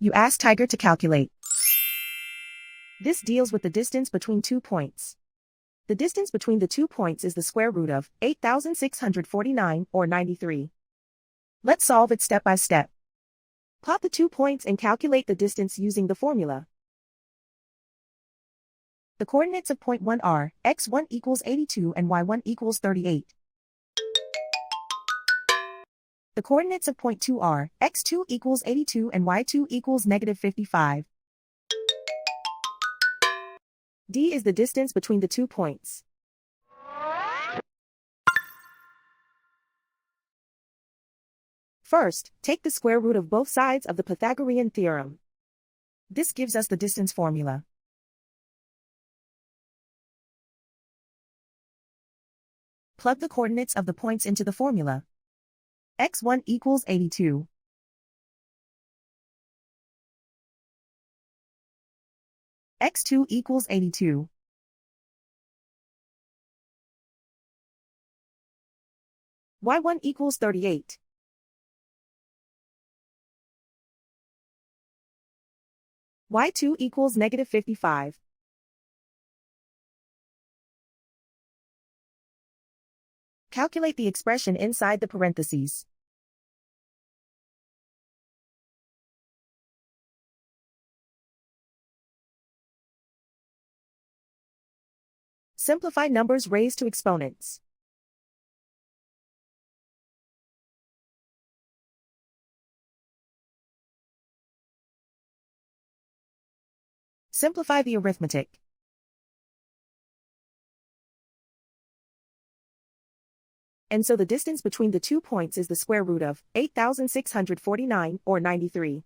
You ask Tiger to calculate. This deals with the distance between 2 points. The distance between the 2 points is the square root of 8,649 or 93. Let's solve it step by step. Plot the 2 points and calculate the distance using the formula. The coordinates of point 1 are x1 equals 82 and y1 equals 38. The coordinates of point 2 are x2 equals 82 and y2 equals negative 55. D is the distance between the 2 points. First, take the square root of both sides of the Pythagorean theorem. This gives us the distance formula. Plug the coordinates of the points into the formula. x1 equals 82. x2 equals 82. y1 equals 38. y2 equals negative 55. Calculate the expression inside the parentheses. Simplify numbers raised to exponents. Simplify the arithmetic. And so the distance between the 2 points is the square root of 8,649 or 93.